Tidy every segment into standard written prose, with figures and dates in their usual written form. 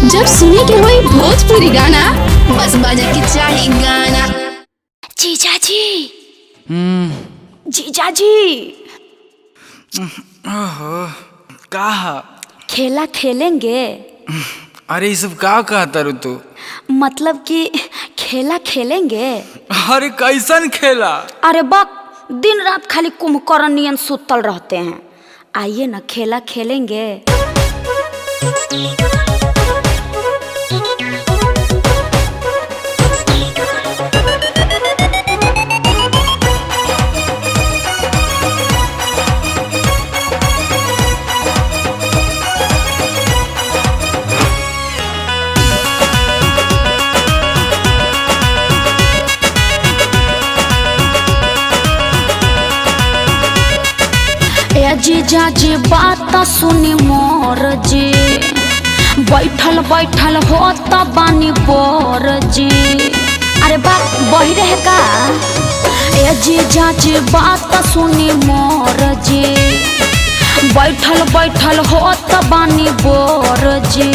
जब सुने के होई भोजपुरी गाना बस बजे के चाही गाना। जीजा जी जीजा जी ओहो कहा खेला खेलेंगे? अरे ये सब का कहता रू तू? मतलब कि खेला खेलेंगे। अरे कैसन खेला? अरे बक दिन रात खाली कुंभकर्ण नियन सुतल रहते हैं। आइए ना खेला खेलेंगे। जीजा जी बात सुनी मोर जी, बैठल बैठल होता बानी बोर जी। अरे बात बही रहे का? ए जीजा जी बात सुनी मोर जी, बैठल बैठल होता बानी बोर जी।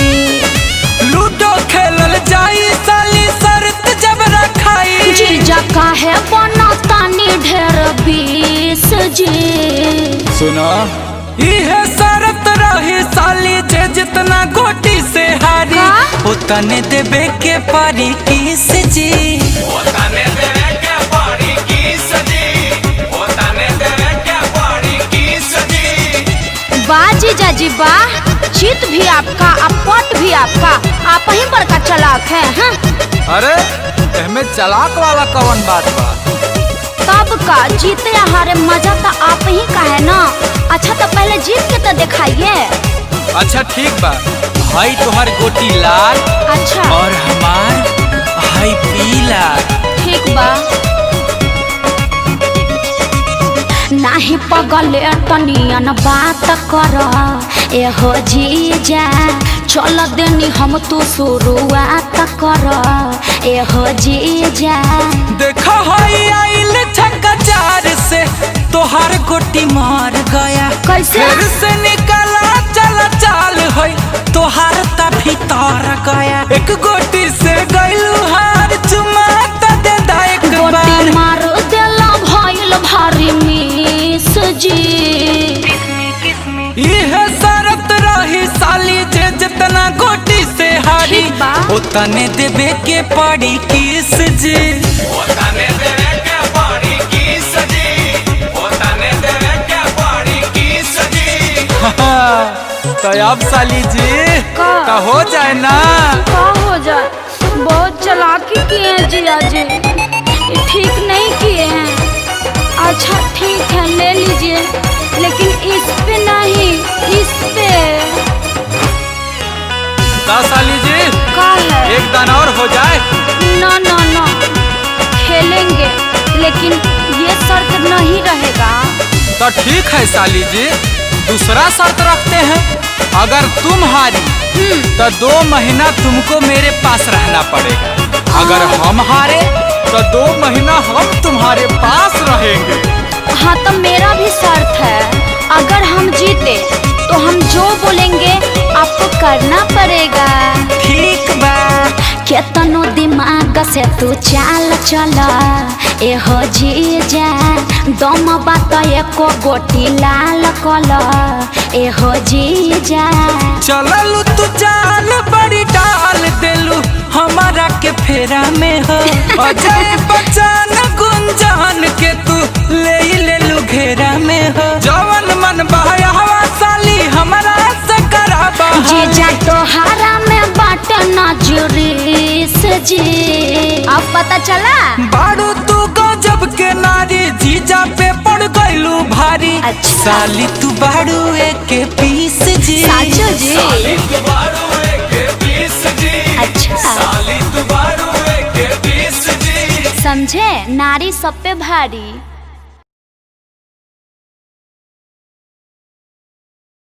लूडो खेलल जाई साली शर्त जब रखाई। जीजा काहे बना तानी ढेर बीस जी। सुना इहे शरत रही साली जे जितना गोटी से हारी उतने देबे के पारी किस जी। उतने देबे के पारी किस जी। उतने देबे के पारी किस जी। वाह जीजा जी वाह, चित भी आपका अपट भी आपका, आप ही बड़का चालाक है। हाँ? अरे इसमें चालाक वाला कौन बात बा? तब का जीते हारे मजा तो आप ही का है ना। अच्छा तो पहले जीत के तो दिखाइए। अच्छा ठीक बा, भाई तुम्हार गोटी लाल अच्छा और हमार भाई पीला। ठीक बा। नाही पगले तनियन बात कर एहो जीजा, चल देनी हम तो शुरुआत कर एहो जीजा। देखो हई आइल छक्का चार से तोहार गोटी मार गया। कैसे? फिर से निकला चला चाल होई तोहार ता भीतर गया। एक गोटी से गइलू हार चुमा त दे दा एक बार। गोटी मार देला भइल भारी मिस जी। इहे शरत रही साली जे जितना गोटी से हारी उतने देबे के पड़ी किस जी। उतने देबे के पड़ी किस जी। उतने देबे के पड़ी किस जी। तो अब साली जी का हो जाए ना? का हो जाए? बहुत चालाकी किए हैं जिया जी, ये ठीक नहीं किए हैं। अच्छा ठीक है ले लीजिए, लेकिन इस पे नहीं, इस पे। साली जी का है? एक दान और हो जाए। ना ना ना खेलेंगे, लेकिन ये शर्त नहीं रहेगा। तो ठीक है साली जी, दूसरा शर्त रखते हैं। अगर तुम हारी तो 2 महीना तुमको मेरे पास रहना पड़ेगा। अगर हम हारे तो 2 महीना हम तुम्हारे पास रहेंगे। हाँ तो मेरा भी शर्त है, अगर हम जीते तो हम जो बोलेंगे आपको करना पड़ेगा। ठीक बा। केतनो दिमाग से तू चाल चला एहो जीजा, दम बात एको गोटी लाल कला एहो जीजा। चललू तू चाल बड़ी डाल देलू हमारा के फेरा में हो। अजय बच्चन गुंजान के तू ले लू घेरा में हो। जवन मन बहाया हवा साली हमारा से करा बहा। जीजा तोहारा में बाट नजरीस जी। अब पता चला? बाड़ू तू गजब के नारी, जीजा पे पड़ गइलू भारी। अच्छा। साली तू बाड़ू एक पीस जी। साचो जी। साली तू बाड़ू एक पीस जी। अच्छा। साली तू बाड़ू एक पीस जी। समझे, नारी सब पे भारी।